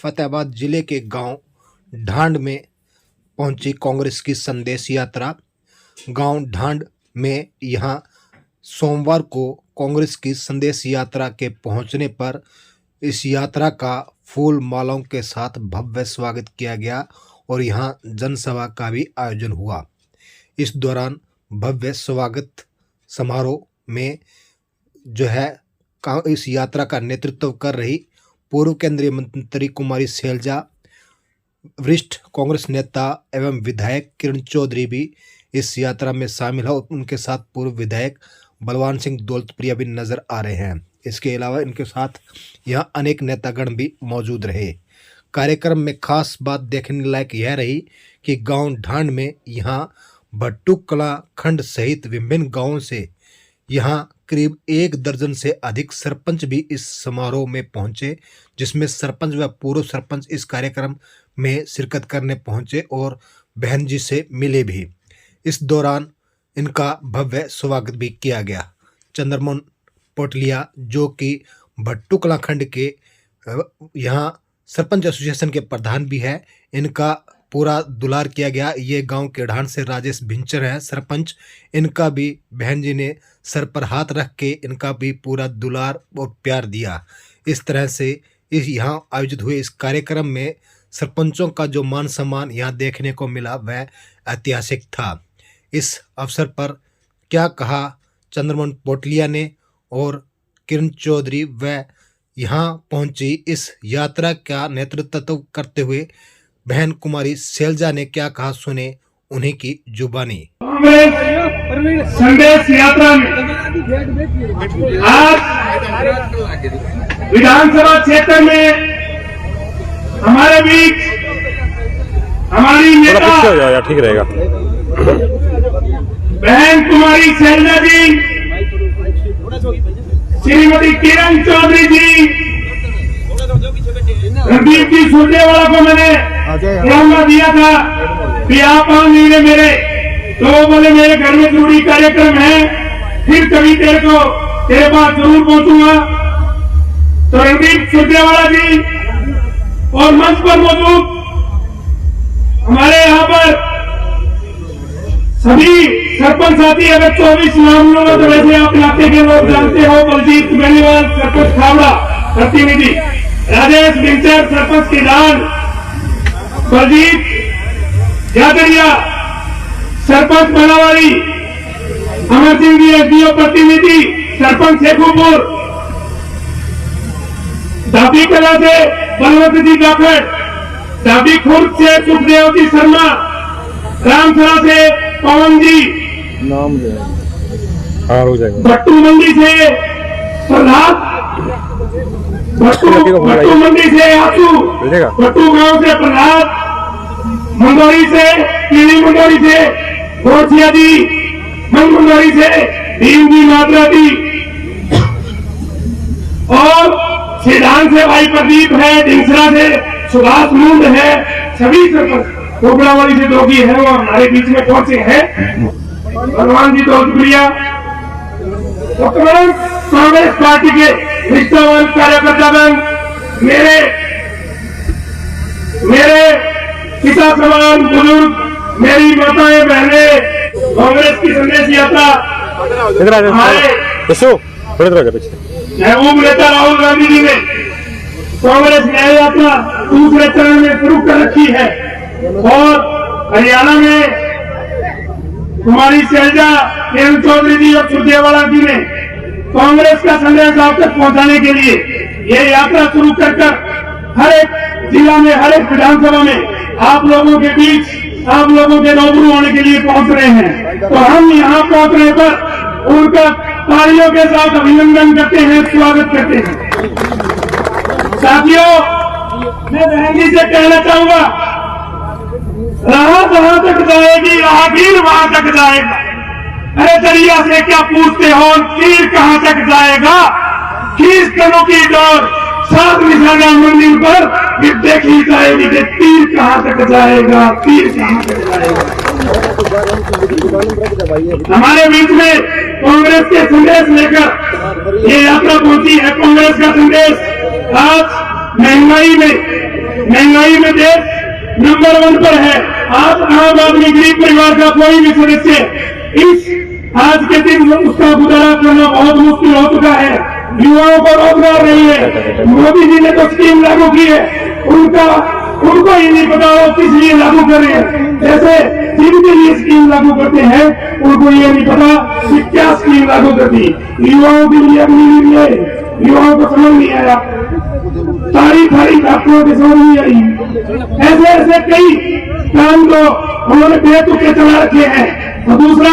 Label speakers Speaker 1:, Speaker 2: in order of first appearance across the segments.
Speaker 1: फतेहाबाद जिले के गांव ढांड में पहुंची कांग्रेस की संदेश यात्रा। गांव ढांड में यहां सोमवार को कांग्रेस की संदेश यात्रा के पहुंचने पर इस यात्रा का फूल मालाओं के साथ भव्य स्वागत किया गया और यहां जनसभा का भी आयोजन हुआ। इस दौरान भव्य स्वागत समारोह में इस यात्रा का नेतृत्व कर रही पूर्व केंद्रीय मंत्री कुमारी शैलजा, वरिष्ठ कांग्रेस नेता एवं विधायक किरण चौधरी भी इस यात्रा में शामिल है और उनके साथ पूर्व विधायक बलवान सिंह दौलतप्रिया भी नजर आ रहे हैं। इसके अलावा इनके साथ यहाँ अनेक नेतागण भी मौजूद रहे। कार्यक्रम में खास बात देखने लायक यह रही कि गांव ढांड में यहाँ भट्टू कला खंड सहित विभिन्न गांवों से यहाँ करीब 1 दर्जन से अधिक सरपंच भी इस समारोह में पहुंचे, जिसमें सरपंच व पूर्व सरपंच इस कार्यक्रम में शिरकत करने पहुंचे और बहन जी से मिले भी। इस दौरान इनका भव्य स्वागत भी किया गया। चंद्रमोहन पोटलिया जो कि भट्टू कला खंड के यहाँ सरपंच एसोसिएशन के प्रधान भी है, इनका पूरा दुलार किया गया। ये गांव के ढांड से राजेश भिंचर है सरपंच, इनका भी बहन जी ने सर पर हाथ रख के इनका भी पूरा दुलार और प्यार दिया। इस तरह से इस यहाँ आयोजित हुए इस कार्यक्रम में सरपंचों का जो मान सम्मान यहाँ देखने को मिला वह ऐतिहासिक था। इस अवसर पर क्या कहा चंद्रमोहन पोटलिया ने और किरण चौधरी व यहाँ पहुंची इस यात्रा का नेतृत्व करते हुए बहन कुमारी शैलजा ने क्या कहा, सुने उन्हीं की जुबानी।
Speaker 2: संदेश यात्रा में आज विधानसभा क्षेत्र में हमारे बीच हमारी नेता
Speaker 3: ठीक रहेगा
Speaker 2: बहन कुमारी शैलजा जी, श्रीमती किरण चौधरी जी, रणदीप जी सुरजेवाला को मैंने न्यौता दिया था कि आप आने मेरे, तो बोले मेरे घर में जरूरी कार्यक्रम है, फिर कभी तेरे पास जरूर पहुंचूंगा। तो रणदीप सुरजेवाला जी और मंच पर मौजूद हमारे यहाँ पर सभी सरपंच साथी, अगर 24 नाम लोग तो वैसे आप इलाके के लोग जानते हो, बलजीत बेनीवाल सरपंच खावड़ा प्रतिनिधि, राजेश भिंचर सरपंच किसान, बलजीत जादरिया सरपंच बनावाड़ी, अमर सिंह जी एसडीओ प्रतिनिधि सरपंच शेखुपुर, दाबी कला से बलवंत जी जाखड़, दाबी खुर्द से सुखदेव जी शर्मा, रामसरा से पवन जी,
Speaker 3: नाम हो जाएगा,
Speaker 2: भट्टू मंडी से प्रहलाद, भट्टू मंडी से आसू, भट्टू गांव से प्रहलाद, मंदोरी से पीली मंदोरी से गोरसिया जी, मंदोरी से भीम जी मात्रा जी और सिद्धांत से भाई प्रदीप है, डिंसरा से सुभाष मुंड है, सभी सरपंच कोबड़ावाड़ी से दोगी है वो हमारे बीच में पहुंचे हैं। भगवान जी दौलतप्रिया कांग्रेस पार्टी के निष्ठावान कार्यकर्तागण, मेरे पिता समान बुजुर्ग, मेरी माताएं बहनें, कांग्रेस की संदेश यात्रा हमारे महबूब नेता राहुल गांधी जी ने कांग्रेस न्याय यात्रा दूसरे चरण में शुरू कर रखी है और हरियाणा में कुमारी शैलजा, किरण चौधरी जी और सुरजेवाला जी ने कांग्रेस का संदेश आप तक पहुंचाने के लिए ये यात्रा शुरू कर हर एक जिला में, हर एक विधानसभा में आप लोगों के बीच, आप लोगों के रूबरू होने के लिए पहुंच रहे हैं। तो हम यहाँ पहुंचने पर उनका तालियों के साथ अभिनंदन करते हैं, स्वागत करते हैं। साथियों, मैं बहन जी से कहना चाहूंगा, राह जहां तक जाएगी राहगीर वहां तक जाएगा। अरे दरिया से क्या पूछते हो, तीर कहां तक जाएगा, खींच करो की डोर, सात निशाना मंदिर पर फिर देखी जाएगी कि तीर कहां तक जाएगा, तीर कहां तक जाएगा। हमारे बीच में कांग्रेस के संदेश लेकर ये यात्रा पहुंची है। कांग्रेस का संदेश आज महंगाई में महंगाई में देश नंबर 1 पर है। आज आम आदमी गरीब परिवार का कोई भी सदस्य इस आज के दिन उसका गुजारा करना बहुत मुश्किल हो चुका है। युवाओं को रोजगार नहीं है। मोदी जी ने तो स्कीम लागू की है, उनको ही नहीं पता वो किस लिए लागू कर रहे हैं। जैसे जिनके लिए स्कीम लागू करते हैं उनको ये नहीं पता कि क्या स्कीम लागू करती। युवाओं के लिए अपनी लिए युवाओं को समझ नहीं आया, सारी डॉक्टरों की समझ नहीं आई। ऐसे कई काम तो उन्होंने बेतुके चला रखे हैं। और दूसरा,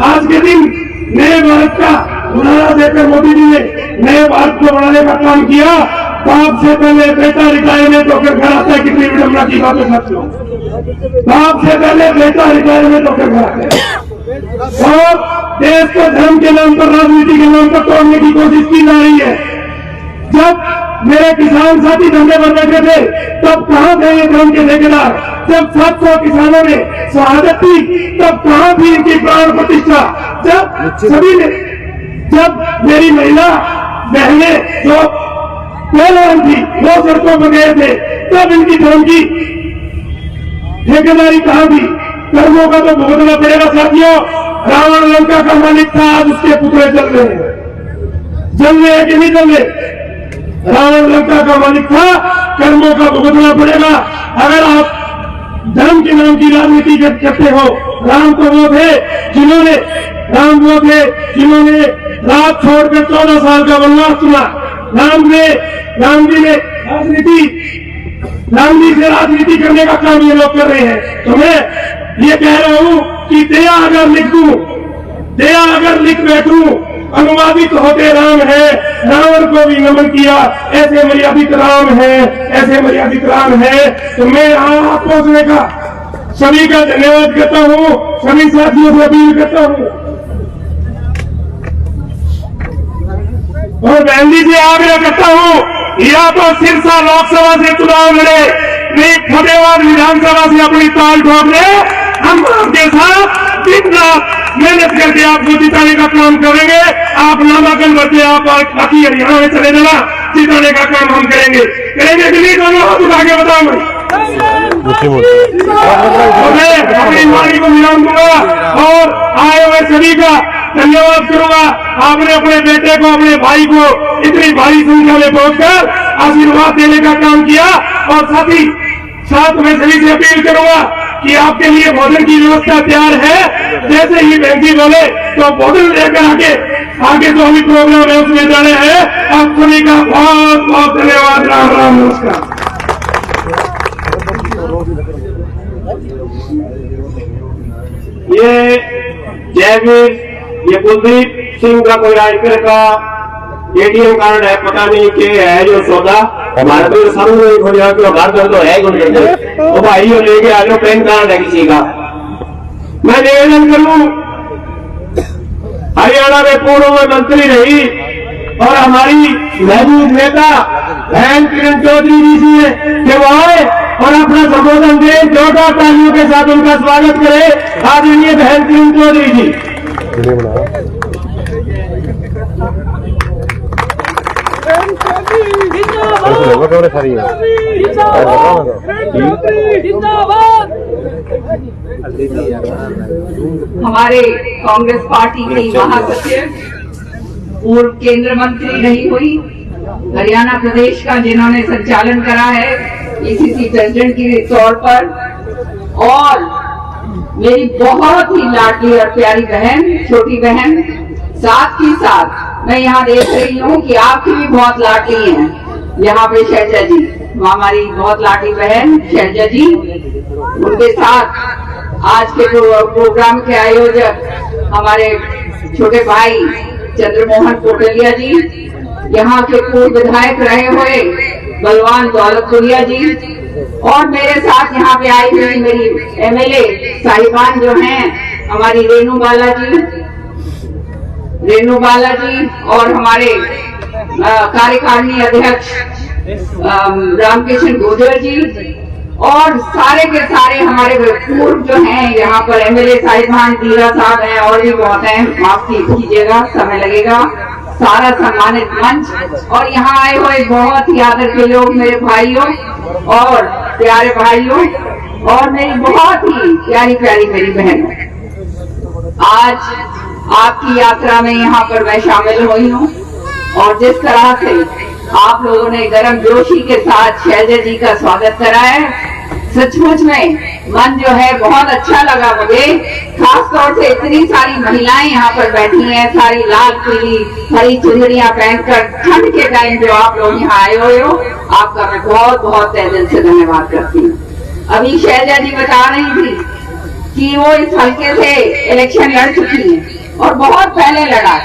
Speaker 2: आज के दिन नए भारत का नारा देकर मोदी जी ने नए भारत को बनाने का काम किया। बाप से पहले बेटा रिटायरमेंट होकर घर आता है। कितनी विडम्बना की बात है साथियों। बाप से पहले बेटा रिटायरमेंट होकर घर आता है और देश को धर्म के नाम पर, राजनीति के नाम पर तोड़ने की कोशिश की जा रही है। जब मेरे किसान साथी धंधे पर बैठे थे तब कहां थे ये धर्म के ठेकेदार? जब 700 किसानों ने शहादत दी तब कहां थी इनकी प्राण प्रतिष्ठा? जब मेरी महिला बहनें जो पहलवान थी वो सड़कों पर गए थे तब इनकी धर्म की ठेकेदारी कहां थी? कर्मों का तो भुगतना पड़ेगा साथियों। रावण लंका का मालिक था, आज उसके पुतले चल रहे हैं कि नहीं चल रहे? रावण लंका का मालिक था, कर्मों का भुगतना पड़ेगा। अगर आप धर्म के नाम की राजनीति करते हो, राम वो थे जिन्होंने रात छोड़कर 14 साल का वनवास चुना। राम जी ने रामजी से राजनीति करने का काम ये लोग कर रहे हैं। तो मैं ये कह रहा हूं कि दया अगर लिख बैठूं, अनुवादित होते राम है, रावण को भी नमन किया, ऐसे मर्यादित राम है। तो मैं यहाँ पहुंचने का सभी का धन्यवाद करता हूँ, सभी साथियों से अपील करता हूँ और बहन जी से आग्रह करता हूँ, या तो सिरसा लोकसभा से चुनाव लड़े, नहीं फतेहाबाद विधानसभा से अपनी ताल ठोक ले। हम आपके साथ दिन रात मेहनत करके आपको जिताने का काम करेंगे। आप नामांकन भरते आप बाकी हरियाणा में चले जाना, जिताने का काम हम करेंगे कि नहीं? दोनों हाथ उठा के बताओ। मैं अपनी वाणी को विराम दूंगा और आए हुए सभी का धन्यवाद करूंगा। आपने अपने बेटे को, अपने भाई को इतनी भारी संख्या में पहुंचकर आशीर्वाद देने का काम किया और साथ में सभी से अपील करूंगा कि आपके लिए भोजन की व्यवस्था तैयार है। जैसे ही बहन जी बोले तो भोजन लेकर आगे जो अभी प्रोग्राम है उसमें जाने हैं। आप सभी का बहुत बहुत धन्यवाद। राम राम, नमस्कार।
Speaker 4: ये जयवीर, ये कुलदीप सिंह का कोई राजकर का एटीएम कार्ड है, पता नहीं के है जो सौदा हमारे तो समझ नहीं हो रहा कि घर दर्द है तो भाई वो लेके आ जाओ, पैन कार्ड है किसी का। मैं निवेदन करूं, हरियाणा में पूर्व में मंत्री रही और हमारी महबूब नेता बहन किरण चौधरी जी से कि वो आए और अपना संबोधन दे। जोरदार तालियों के साथ उनका स्वागत करें आदरणीय बहन किरण चौधरी जी।
Speaker 5: हमारे कांग्रेस पार्टी की महासचिव, पूर्व केंद्र मंत्री रही हुई, हरियाणा प्रदेश का जिन्होंने संचालन करा है पीसीसी प्रेसिडेंट के तौर पर, और मेरी बहुत ही लाडली और प्यारी बहन, छोटी बहन, साथ ही साथ मैं यहाँ देख रही हूँ कि आपकी भी बहुत लाडली हैं यहाँ पे शैलजा जी, हमारी बहुत लाडली बहन शैलजा जी। उनके साथ आज के प्रोग्राम के आयोजक हमारे छोटे भाई चंद्रमोहन कोटलिया जी, यहाँ के पूर्व विधायक रहे हुए बलवान दौलतपुरिया जी, और मेरे साथ यहाँ पे आई हुई मेरी एमएलए साहिबान जो हैं, हमारी रेणु बाला जी और हमारे कार्यकारिणी अध्यक्ष रामकिशन गुर्जर जी, और सारे के सारे हमारे पूर्व जो हैं यहाँ पर एमएलए साहिबान, दीरा साहब हैं और भी बहुत हैं, माफ कीजिएगा समय लगेगा। सारा सम्मानित मंच और यहाँ आए हुए बहुत ही आदर के लोग, मेरे भाइयों और प्यारे भाइयों और मेरी बहुत ही प्यारी प्यारी मेरी बहनों, आज आपकी यात्रा में यहाँ पर मैं शामिल हुई हूँ और जिस तरह से आप लोगों ने गर्म जोशी के साथ शैलजा जी का स्वागत करा है, सचमुच में मन जो है बहुत अच्छा लगा मुझे। खास तौर से इतनी सारी महिलाएं यहाँ पर बैठी हैं, सारी लाल पीली हरी चुनरियां पहनकर, ठंड के टाइम जो आप लोग यहाँ आए हुए हो, आपका मैं बहुत बहुत तहे दिल से धन्यवाद करती हूँ। अभी शैलजा जी बता रही थी कि वो इस हल्के से इलेक्शन लड़ चुकी है और बहुत पहले लड़ा,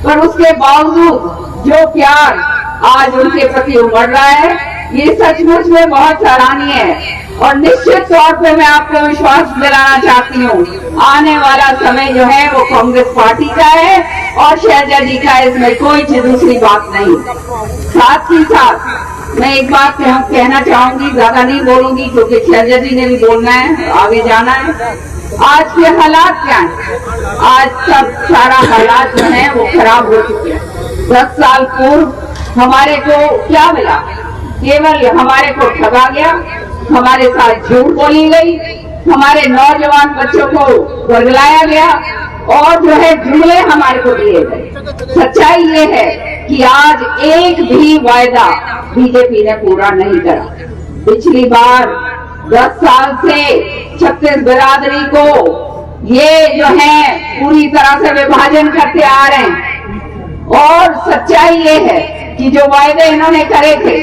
Speaker 5: पर उसके बावजूद जो प्यार आज उनके प्रति उमड़ रहा है, ये सचमुच में बहुत सराहनीय है। और निश्चित तौर पे मैं आपको विश्वास दिलाना चाहती हूँ, आने वाला समय जो है वो कांग्रेस पार्टी का है और शैलजा जी का, इसमें कोई दूसरी बात नहीं। साथ ही साथ मैं एक बात कहना चाहूंगी, ज्यादा नहीं बोलूंगी क्योंकि शैलजा जी ने भी बोलना है, आगे जाना है। आज के हालात क्या है? आज सब सारा हालात जो है वो खराब हो चुके हैं। 10 साल पूर्व हमारे को क्या मिला? केवल हमारे को ठगा गया, हमारे साथ झूठ बोली गई, हमारे नौजवान बच्चों को बरगलाया गया और जो है जुमले हमारे को दिए गए। सच्चाई ये है कि आज एक भी वायदा बीजेपी ने पूरा नहीं करा। पिछली बार 10 साल से छत्तीस बिरादरी को ये जो है पूरी तरह से विभाजन करते आ रहे हैं और सच्चाई ये है कि जो वायदे इन्होंने करे थे,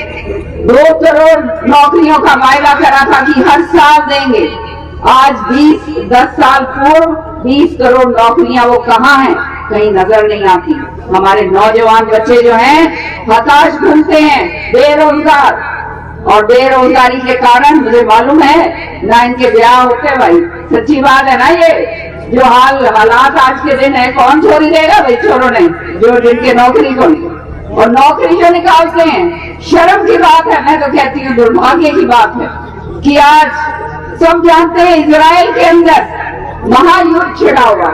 Speaker 5: 2 करोड़ नौकरियों का वायदा करा था कि हर साल देंगे, आज 10 साल पूर्व 20 करोड़ नौकरियां वो कहाँ हैं? कहीं नजर नहीं आती। हमारे नौजवान बच्चे जो हैं हताश घूमते हैं, बेरोजगार, और बेरोजगारी के कारण मुझे मालूम है ना इनके ब्याह होते। भाई सच्ची बात है ना, ये जो हालात आज के दिन है, कौन छोड़ी देगा? भाई छोड़ो नहीं, जो जिनके नौकरी को नहीं, और नौकरी जो निकालते हैं, शर्म की बात है। मैं तो कहती हूँ दुर्भाग्य की बात है कि आज सब जानते हैं इजराइल के अंदर महायुद्ध छिड़ा हुआ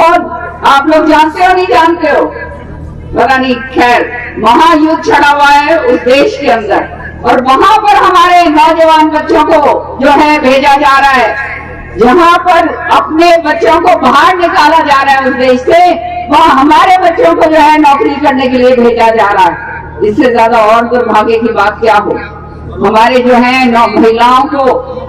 Speaker 5: और आप लोग जानते हो नहीं जानते हो पता नहीं, खैर महायुद्ध छिड़ा हुआ है उस देश के अंदर और वहां पर हमारे नौजवान बच्चों को जो है भेजा जा रहा है। जहां पर अपने बच्चों को बाहर निकाला जा रहा है उस देश से, वहां हमारे बच्चों को जो है नौकरी करने के लिए भेजा जा रहा है। इससे ज्यादा और दुर्भाग्य की बात क्या हो? हमारे जो है महिलाओं को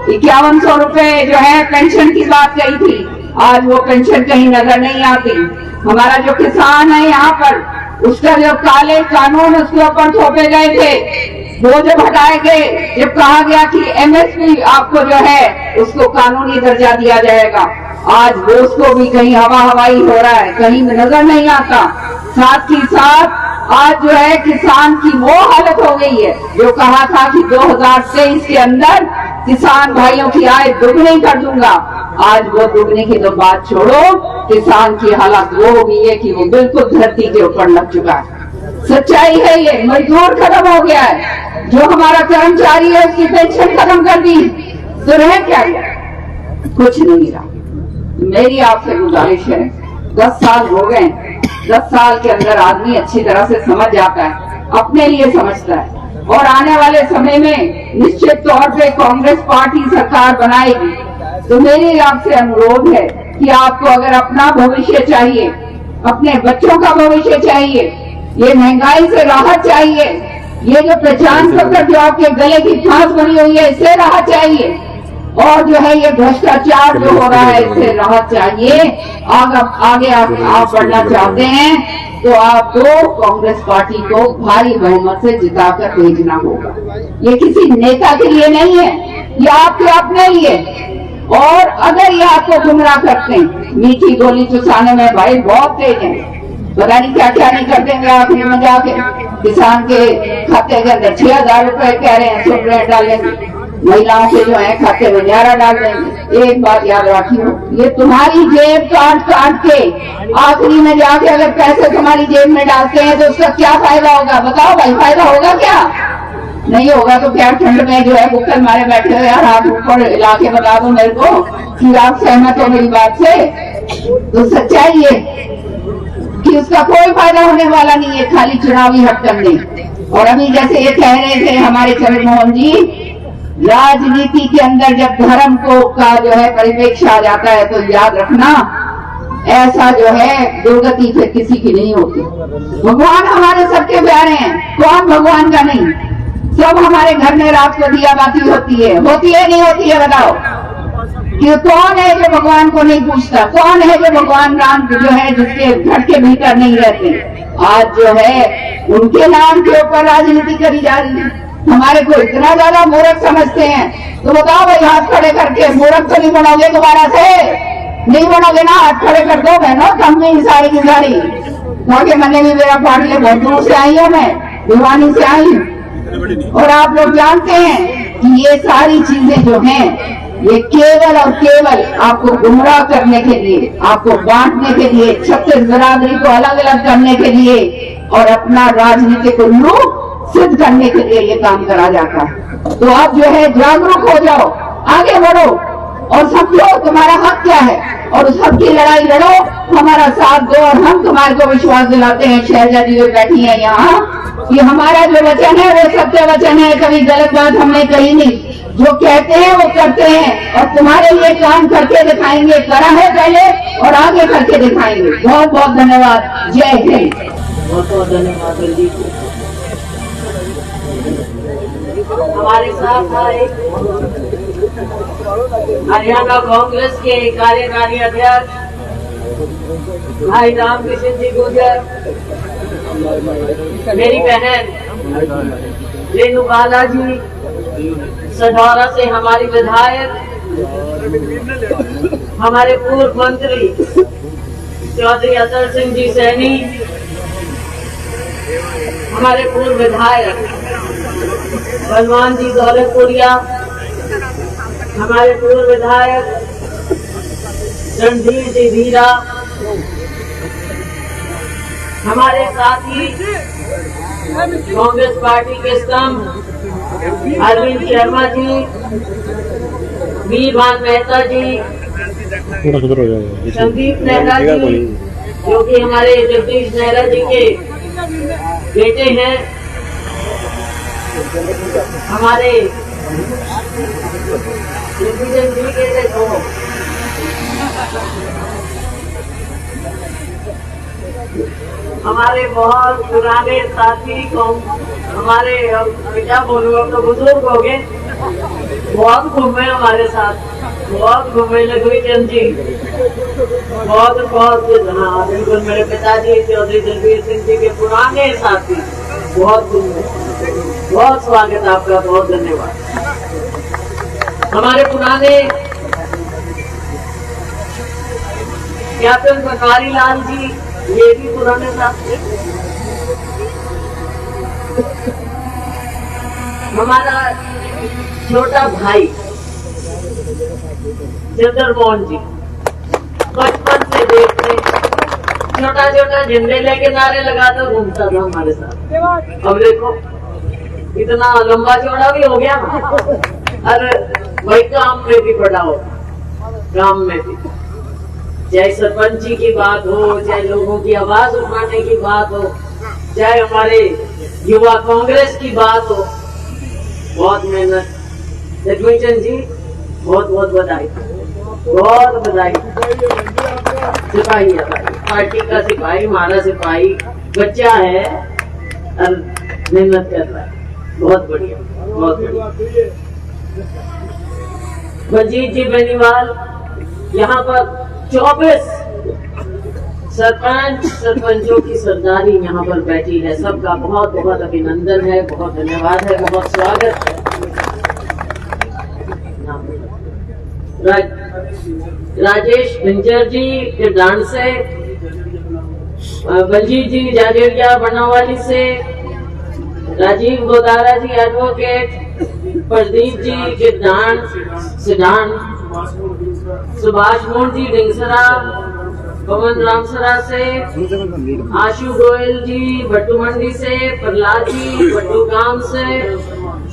Speaker 5: 5100 रुपए जो है पेंशन की बात कही थी, आज वो पेंशन कहीं नजर नहीं आती। हमारा जो किसान है यहाँ पर, उसका जो काले कानून उसके ऊपर थोपे गए थे, वो जब हटाए गए, जब कहा गया कि एमएसपी आपको जो है उसको कानूनी दर्जा दिया जाएगा, आज वो उसको भी कहीं हवाई हो रहा है, कहीं नजर नहीं आता। साथ ही साथ आज जो है किसान की वो हालत हो गई है जो कहा था कि 2023 के अंदर किसान भाइयों की आय दुगनी कर दूंगा, आज वो दुगनी की तो बात छोड़ो, किसान की हालत वो हो गई है कि वो बिल्कुल धरती के ऊपर लग चुका है। सच्चाई है ये, मजदूर खत्म हो गया है, जो हमारा कर्मचारी है उसकी पेंशन खत्म कर दी, तो रह क्या गया? कुछ नहीं रहा। मेरी आपसे गुजारिश है, 10 साल हो गए, 10 साल के अंदर आदमी अच्छी तरह से समझ जाता है, अपने लिए समझता है और आने वाले समय में निश्चित तौर पे कांग्रेस पार्टी सरकार बनाएगी। तो मेरी आपसे अनुरोध है कि आपको अगर अपना भविष्य चाहिए, अपने बच्चों का भविष्य चाहिए, ये महंगाई से राहत चाहिए, ये जो पहचान पत्र जो आपके गले की फांस बनी हुई है इससे राहत चाहिए, और जो है ये भ्रष्टाचार जो हो रहा है इससे राहत चाहिए, आगे आप बढ़ना चाहते हैं तो आपको कांग्रेस पार्टी को भारी बहुमत से जिताकर भेजना होगा। ये किसी नेता के लिए नहीं है, ये आपके अपने लिए। और अगर ये आपको गुमराह करते हैं, मीठी गोली चुसाने में भाई बहुत तेज है, पता नहीं क्या क्या नहीं कर देंगे आखिरी में जाके किसान के खाते के अंदर 6000 रुपए कह रहे हैं सुप्रीम डालेंगे, महिलाओं के जो है खाते में 11 डाल देंगे। एक बात याद रखियो, ये तुम्हारी जेब काट के आखिरी में जाके अगर पैसे तुम्हारी जेब में डालते हैं तो उसका क्या फायदा होगा? बताओ भाई, फायदा होगा क्या? नहीं होगा। तो क्या ठंड में जो है बुक्कल मारे बैठे हो यार, आप ऊपर हिला के बता दो मेरे को कि आप सहमत हो मेरी बात से। तो सच्चाई ये कि उसका कोई फायदा होने वाला नहीं है, खाली चुनावी हट करने। और अभी जैसे ये कह रहे थे हमारे चरण मोहन जी, राजनीति के अंदर जब धर्म को का जो है परिप्रेक्ष्य आ जाता है तो याद रखना ऐसा जो है दुर्गति फिर किसी की नहीं होती। भगवान हमारे सबके प्यारे हैं, कौन भगवान का नहीं, सब हमारे घर में रात को दिया बाती होती है नहीं होती है? बताओ कि कौन है जो भगवान को नहीं पूछता, कौन है जो भगवान राम जो है जिसके घर के भीतर नहीं रहते। आज जो है उनके नाम के ऊपर राजनीति करी जा रही है। हमारे को इतना ज्यादा मूर्ख समझते हैं, तो बताओ भाई हाथ खड़े करके, मूर्ख तो नहीं बनोगे दोबारा से, नहीं बनोगे ना, हाथ खड़े कर दो बहनों, कम नहीं सारी की सारी। क्योंकि मैंने भी मेरा पार्टी है, बहुत दूर से आई हूँ, मैं भिवानी से आई हूँ। और आप लोग जानते हैं कि ये सारी चीजें जो हैं ये केवल और केवल आपको गुमराह करने के लिए, आपको बांटने के लिए, छत्तीस बिरादरी को अलग अलग करने के लिए और अपना राजनीतिक उल्लू सिद्ध करने के लिए ये काम करा जाता है। तो आप जो है जागरूक हो जाओ, आगे बढ़ो और समझो तुम्हारा हक क्या है और उस हक की लड़ाई लड़ो, हमारा साथ दो। और हम तुम्हारे को विश्वास दिलाते हैं, शैलजा जी बैठी है यहाँ, कि हमारा जो वचन है वो सत्य वचन है, कभी गलत बात हमने कही नहीं। जो कहते हैं वो करते हैं और तुम्हारे लिए काम करके दिखाएंगे, करा है पहले और आगे करके दिखाएंगे। बहुत बहुत धन्यवाद, जय हिंद।
Speaker 6: बहुत बहुत धन्यवाद बलजीत जी। हमारे साथ आए हरियाणा कांग्रेस के कार्यकारी अध्यक्ष भाई रामकृष्ण जी गुर्जर, मेरी बहन रेणु बाला जी, सढौरा से हमारी विधायक, हमारे पूर्व मंत्री चौधरी अतर सिंह जी सैनी, हमारे पूर्व विधायक बलवान जी दौलतपुरिया, हमारे पूर्व विधायक रणधीर जी धीरा, हमारे साथी कांग्रेस पार्टी के स्तंभ अरविंद शर्मा जी, वीरभान मेहता जी, संदीप नेहरा जी जो कि हमारे जगदीश नेहरा जी के बेटे हैं, हमारे जी के देखो हमारे बहुत पुराने साथी हमारे क्या बोलूँ, अब तो बुजुर्ग हो गए, बहुत घूमे हमारे साथ, बहुत घूमे लघुवी चंद जी, बहुत बहुत हाँ बिल्कुल मेरे पिताजी चौधरी जगवीर सिंह जी के पुराने साथी, बहुत घूमे। बहुत स्वागत आपका, बहुत धन्यवाद। हमारे पुराने कैप्टन बनवारी लाल जी, ये भी पुराने साथी। हमारा छोटा भाई चंद्रमोहन जी, बचपन से देखते छोटा छोटा झंडे लेके नारे लगाता घूमता था हमारे साथ। अब देखो इतना लंबा चौड़ा भी हो गया ना, अरे भाई काम में भी बड़ा हो, काम में भी, चाहे सरपंची की बात हो, चाहे लोगों की आवाज उठाने की बात हो, चाहे हमारे युवा कांग्रेस की बात हो, बहुत मेहनत। जगमीचंद जी बहुत बहुत बधाई, बहुत बधाई। सिपाही है पार्टी का सिपाही, हमारा सिपाही बच्चा है और मेहनत कर रहा है, बहुत बढ़िया, बहुत बढ़िया। बलजीत जी बेनीवाल, यहाँ पर 24 सरपंचों की सरदारी यहाँ पर बैठी है, सबका बहुत बहुत अभिनंदन है, बहुत धन्यवाद है, बहुत स्वागत है। राजेश भिंजर जी किरदान से, बलजीत जी जाजेरिया बनावाली से, राजीव गोदारा जी एडवोकेट, प्रदीप जी किरदान सिडान, सुभाष मोहन जी डिंगसरा, पवन रामसरा से, आशु गोयल जी भट्टू मंडी से, प्रहलाद जी भट्टू गांव से,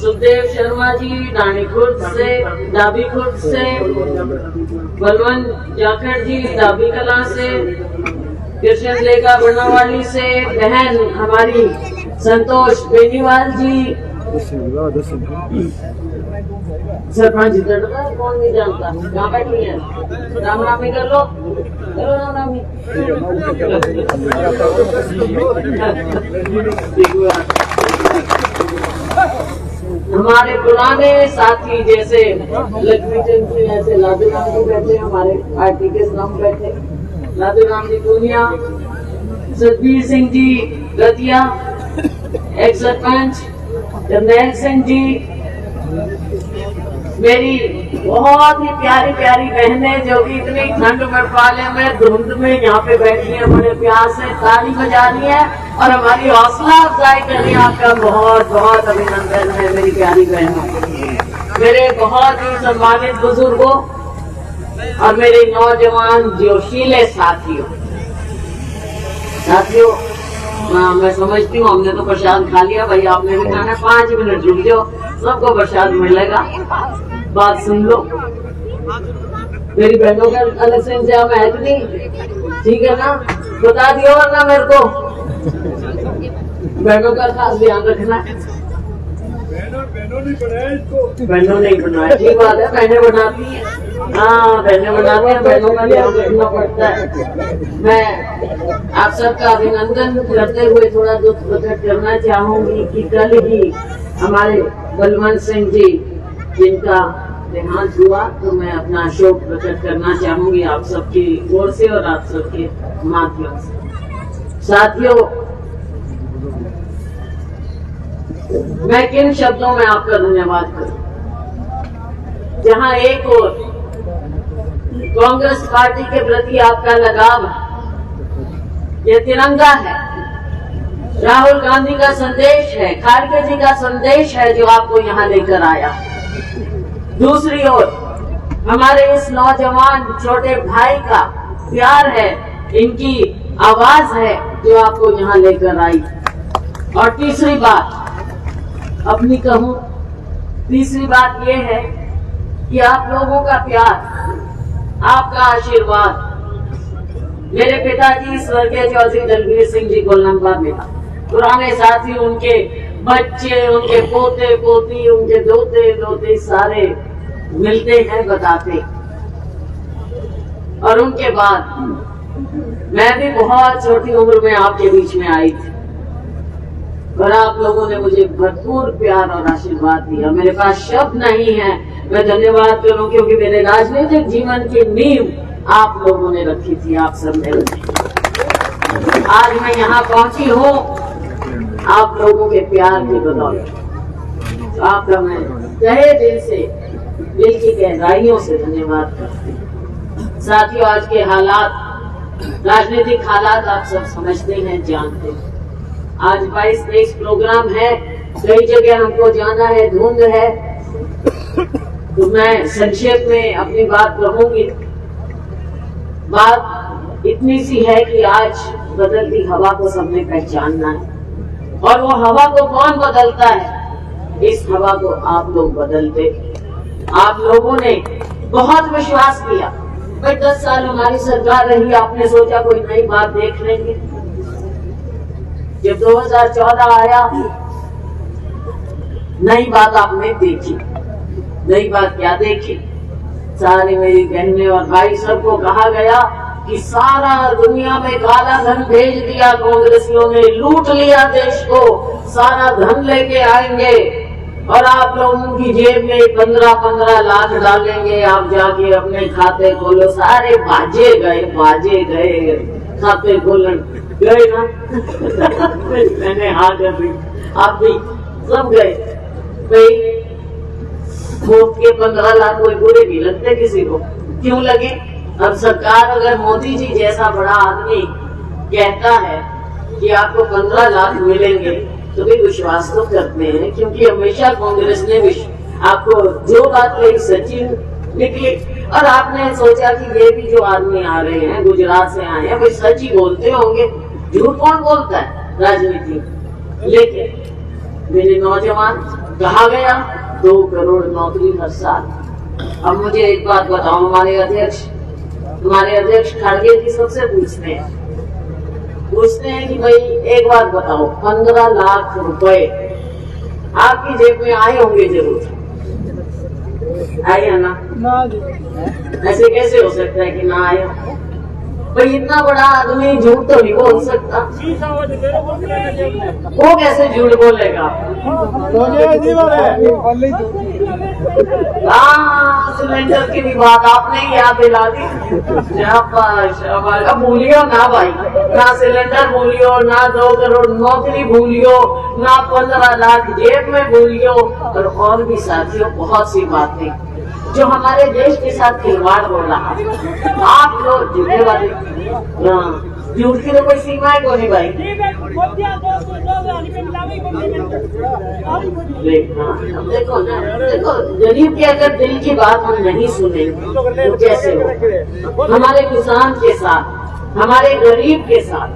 Speaker 6: सुखदेव शर्मा जी डाणी खुर्द से, डाबी खुर्द से, बलवंत जाखड़ जी डाबी कला से, कृष्ण लेखा बनवाली से बहन हमारी संतोष बेनीवाल जी, सरपंच लड़का कौन नहीं जानता, कहाँ बैठी है, राम रामी कर लो, करो राम रामी। हमारे पुराने साथी जैसे लक्ष्मी चंद जी, ऐसे लादू राम जी बैठे, हमारे पार्टी के श्रम बैठे, लादू राम जी पूनिया, सतबीर सिंह जी रतिया, एक्स सरपंच जरनैल सिंह जी, मेरी बहुत ही प्यारी प्यारी बहनें जो कि इतनी ठंड में पाले में धुंध में यहाँ पे बैठी है, बड़े प्यार से ताली बजा रही है और हमारी हौसला अफजाई कर रही है। आपका बहुत बहुत अभिनंदन है मेरी प्यारी बहनों, मेरे बहुत ही सम्मानित बुजुर्गों और मेरे नौजवान जोशीले साथियों। मैं समझती हूँ हमने तो प्रसाद खा लिया, भाई आपने भी खाना, 5 मिनट रुक जाओ, सबको प्रसाद मिलेगा, बात सुन लो। मेरी बहनों का अलग से इंतजाम है कि नहीं? ठीक है ना, बता दियो वरना मेरे को, बहनों का खास ध्यान रखना। बहनों नहीं बनाया, ठीक बात है, बहनें बनाती है, हाँ बहनें बनाती हैं, बहनों का ध्यान रखना पड़ता है। मैं आप सबका अभिनंदन करते हुए थोड़ा दुख प्रकट करना चाहूंगी कि कल ही हमारे बलवंत सिंह जी जिनका देहांत हुआ, तो मैं अपना शोक प्रकट करना चाहूंगी आप सबकी ओर से और आप सबके माध्यम से। साथियों, मैं किन शब्दों में आपका धन्यवाद करूं। जहां एक और कांग्रेस पार्टी के प्रति आपका लगाव है, ये तिरंगा है, राहुल गांधी का संदेश है, खाड़गे जी का संदेश है जो आपको यहाँ लेकर आया। दूसरी ओर हमारे इस नौजवान छोटे भाई का प्यार है, इनकी आवाज है जो आपको यहाँ लेकर आई। और तीसरी बात अपनी कहूं, तीसरी बात यह है कि आप लोगों का प्यार, आपका आशीर्वाद मेरे पिताजी स्वर्गीय चौधरी दलबीर सिंह जी को लंबा मिला, पुराने साथी, उनके बच्चे, उनके पोते पोती, उनके दोते दोते सारे मिलते हैं, बताते। और उनके बाद मैं भी बहुत छोटी उम्र में आपके बीच में आई थी और आप लोगों ने मुझे भरपूर प्यार और आशीर्वाद दिया। मेरे पास शब्द नहीं है, मैं धन्यवाद करूं क्योंकि मेरे राजनीतिक जीवन की नींव आप लोगों ने रखी थी, आप सब ने रखी। आज मैं यहाँ पहुंची हूँ आप लोगों के प्यार की बदौलत। आपका मैं तहे दिल से, दिल की गहराइयों से धन्यवाद करती हूँ। साथियों, आज के हालात, राजनीतिक हालात आप सब समझते हैं, जानते हैं। आज 22-23 प्रोग्राम है, कई जगह हमको जाना है, धुंध है, तो मैं संक्षेप में अपनी बात कहूंगी। बात इतनी सी है कि आज बदलती हवा को सबने पहचानना है और वो हवा को कौन बदलता है? इस हवा को आप लोग बदलते। आप लोगों ने बहुत विश्वास किया, भाई 10 साल हमारी सरकार रही, आपने सोचा कोई नई बात देख लेंगे। जब 2014 आया, नई बात आपने देखी। नई बात क्या देखी? सारी मेरी बहनें और भाई सबको कहा गया कि सारा दुनिया में काला धन भेज दिया कांग्रेसियों ने, लूट लिया देश को, सारा धन लेके आएंगे और आप लोगों की जेब में 15-15 लाख डालेंगे, आप जाके अपने खाते खोलो। सारे बाजे गए खाते खोलन गए ना। मैंने हाथ अभी आप भी सब गए भाई। मुफ्त के 15 लाख कोई बुरे नहीं लगते किसी को, क्यों लगे? अब सरकार अगर मोदी जी जैसा बड़ा आदमी कहता है कि आपको 15 लाख मिलेंगे तो भी विश्वास तो करते हैं, क्योंकि हमेशा कांग्रेस ने आपको जो बात कही सच्ची निकली। और आपने सोचा कि ये भी जो आदमी आ रहे हैं, गुजरात से आए हैं, भाई सच ही बोलते होंगे, झूठ कौन बोलता है राजनीति। लेकिन मेरे नौजवान, कहा गया 2 करोड़ नौकरी हर साल। अब मुझे एक बात बताओ, हमारे अध्यक्ष खड़गे जी सबसे पूछते हैं पूछते हैं कि भाई एक बात बताओ, 15 लाख रुपए आपकी जेब में आए होंगे जरूर, आए या ना? ऐसे कैसे हो सकता है कि ना आए? भाई इतना बड़ा आदमी झूठ तो नहीं बोल सकता, वो कैसे झूठ बोलेगा? सिलेंडर की भी बात आपने ही याद दिला दी। अब भूलियो ना भाई, ना सिलेंडर भूलियो, ना 2 करोड़ नौकरी भूलियो, ना 15 लाख जेब में भूलियो, और भी साथियों बहुत सी बातें जो हमारे देश के साथ खिलवाड़ हो रहा है। आप लोग झूठे वाले, झूठ की तो कोई सीमाएं को नहीं भाई। देखो ना, देखो गरीब के अगर दिल की बात हम नहीं सुनेंगे तो कैसे हो? हमारे किसान के साथ, हमारे गरीब के साथ,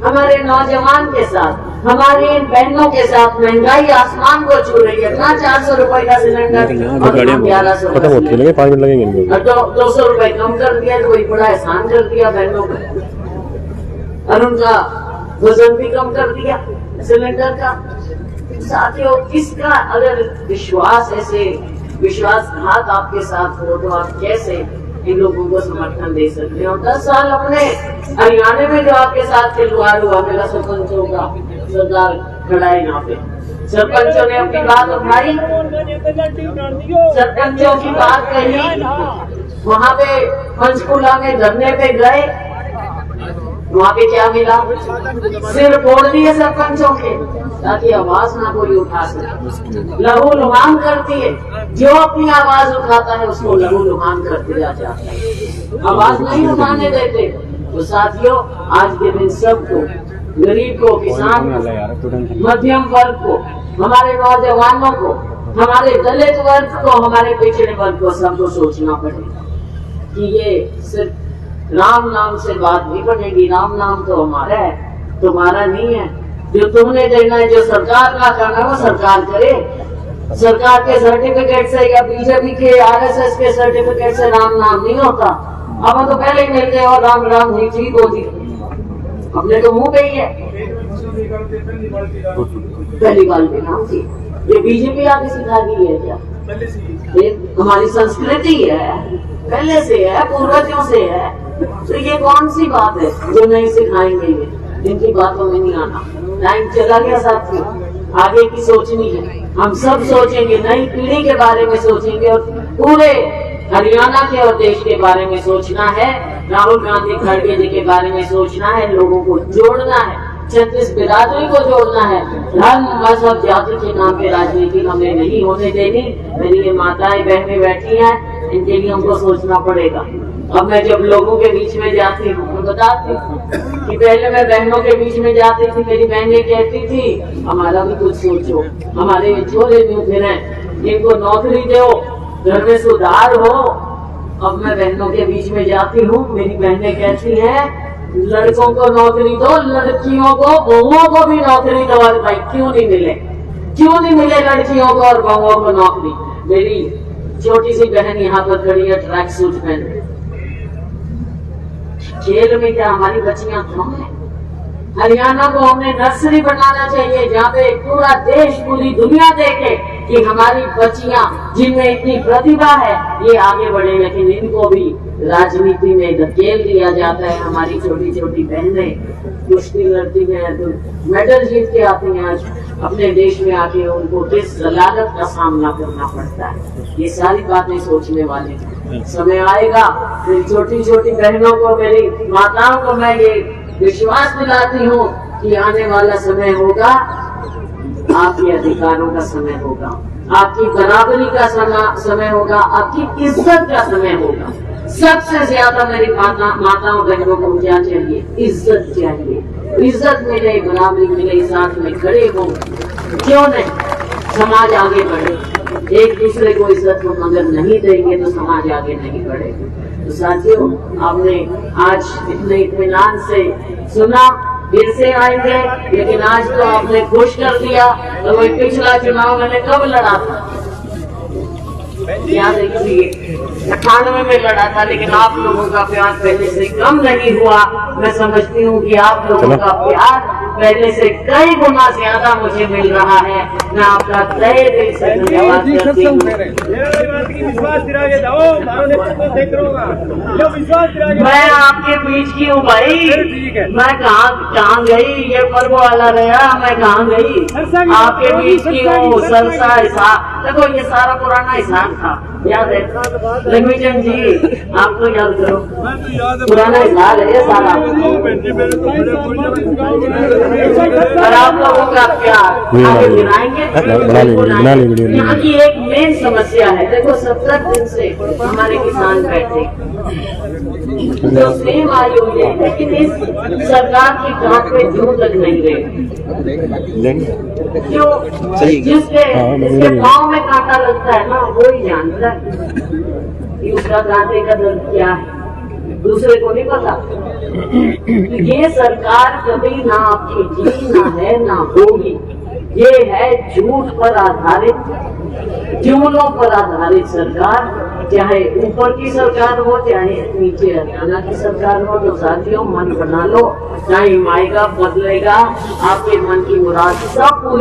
Speaker 6: हमारे नौजवान के साथ, हमारी इन बहनों के साथ महंगाई आसमान को छू रही है। ना 400 रुपए का सिलेंडर 1100
Speaker 3: खत्म होती है, 5 मिनट लगेंगे।
Speaker 6: 200 रुपए कम कर दिया तो कोई बड़ा एहसान कर दिया बहनों को, और उनका वजन भी कम कर दिया सिलेंडर का। साथियों, किसका अगर विश्वास ऐसे विश्वासघात आपके साथ हो तो आप कैसे इन लोगों को समर्थन दे सकते हैं? और 10 साल अपने हरियाणा में जो आपके साथ खिलवाड़ हुआ, मेरा सरपंचों का सरदार खड़ा है यहाँ पे, सरपंचों ने अपनी बात उठाई, सरपंचों की बात कही, वहाँ पे पंचकूला में धरने पे गए, वहाँ पे क्या मिला? सिर फोड़ दिए सरपंचों के ताकि आवाज ना कोई उठा सके। लहू लुहान करती है, जो अपनी आवाज उठाता है उसको लहू लुहान कर दिया जाता है, आवाज नहीं उठाने देते। तो साथियों, आज के दिन सबको, गरीब को, किसान को, मध्यम वर्ग को, हमारे नौजवानों को, हमारे दलित वर्ग को, हमारे पिछड़े वर्ग को, सबको सोचना पड़ेगा कि ये सिर्फ राम नाम से बात नहीं बनेगी। राम नाम तो हमारा है, तुम्हारा नहीं है। जो तुमने देना है, जो सरकार का करना है वो सरकार करे। सरकार के सर्टिफिकेट से या बीजेपी के, आरएसएस के सर्टिफिकेट से राम नाम नहीं होता। अब तो पहले ही मिल गए और राम राम जी ठीक हो जी, अपने तो मुंह पे ही है। पहली बार भी नाम थी, ये बीजेपी आगे सिखा दी है क्या? ये हमारी संस्कृति है, पहले से है, पूर्वजों से है। तो ये कौन सी बात है जो नहीं सिखाएंगे? ये इनकी बातों में नहीं आना। टाइम चला गया साथियों, आगे की सोचनी है। हम सब सोचेंगे, नई पीढ़ी के बारे में सोचेंगे, और पूरे हरियाणा के और देश के बारे में सोचना है। राहुल गांधी खड़गे जी के बारे में सोचना है, लोगों को जोड़ना है, 36 बिरादरी को जोड़ना है। धर्म, मजहब, जाति के नाम पे राजनीति हमें नहीं होने देनी। मेरी ये माताएं बहनें बैठी हैं, इनके लिए हमको सोचना पड़ेगा। अब मैं जब लोगों के बीच में जाती हूँ, मैं बताती हूँ कि पहले मैं बहनों के बीच में जाती थी, मेरी बहनें कहती थी हमारा भी कुछ सोचो, हमारे छोरे न्यू फिर इनको नौकरी दो, घर में सुधार हो। अब मैं बहनों के बीच में जाती हूँ, मेरी बहनें कहती हैं लड़कों को नौकरी दो, लड़कियों को, बहुओं को भी नौकरी दो। भाई क्यों नहीं मिले, क्यों नहीं मिले लड़कियों को और बहुओं को नौकरी? मेरी छोटी सी बहन यहाँ पर खड़ी है ट्रैक सूट पहन। खेल में क्या हमारी बच्चियां कम है? हरियाणा को हमने नर्सरी बनाना चाहिए जहाँ पे पूरा देश, पूरी दुनिया देखे कि हमारी बच्चियां जिनमें इतनी प्रतिभा है ये आगे बढ़े। लेकिन इनको भी राजनीति में धकेल दिया जाता है। हमारी छोटी छोटी बहनें कुश्ती लड़ती हैं तो मेडल जीत के आती हैं, अपने देश में आके उनको किस जलालत का सामना करना पड़ता है। ये सारी बातें सोचने वाले हैं। समय आएगा फिर छोटी छोटी बहनों को, मेरी माताओं को मैं ये विश्वास दिलाती हूँ कि आने वाला समय होगा, आपके अधिकारों का समय होगा, आपकी बराबरी का समय होगा, आपकी इज्जत का समय होगा। सबसे ज्यादा मेरी माताओं बहनों को क्या चाहिए? इज्जत चाहिए। इज्जत मिले, बराबरी मिले, साथ में खड़े हो, क्यों नहीं? समाज आगे बढ़े। एक दूसरे को इज्जत को मगर नहीं देंगे तो समाज आगे नहीं बढ़ेगा। तो साथियों, आपने आज इतने इत्मीनान से सुना, फिर से आएंगे, लेकिन आज तो आपने खुश कर दिया। तो वही पिछला चुनाव मैंने कब लड़ा था? याद रखिए 98 में लड़ा था, लेकिन आप लोगों का प्यार पहले से कम नहीं हुआ। मैं समझती हूँ कि आप लोगों का प्यार पहले से कई गुना ज्यादा मुझे मिल रहा है। मैं आपका तहे दिल से धन्यवाद करती हूँ। मैं आपके बीच की हूँ भाई, मैं कहाँ गई, ये पर्व वाला रहा, मैं कहाँ गई, आपके बीच की हूँ। सरसा हिसाब देखो, ये सारा पुराना हिसाब था, याद है लक्ष्मीचंद जी, आपको याद करो, पुराना हिसाब है ये सारा। और आप लोगों का प्यार आगे गिराएंगे। यहाँ की एक मेन समस्या है, देखो 70 दिन से हमारे किसान बैठे तो सेम आई हुई है, लेकिन इस सरकार की गांठ पे जूं तक नहीं रहे। जो जिसके पाँव में कांटा लगता है ना, वो ही जानता है कि उसका कांटे का दर्द क्या है, दूसरे को नहीं पता। ये सरकार कभी ना आपकी थी, ना है, ना होगी। ये है झूठ पर आधारित, जुमलों पर आधारित सरकार। चाहे ऊपर की सरकार हो, चाहे नीचे हरियाणा की सरकार हो। तो साथियों, मन बना लो, टाइम आएगा, बदलेगा, आपके मन की मुराद सब पूरी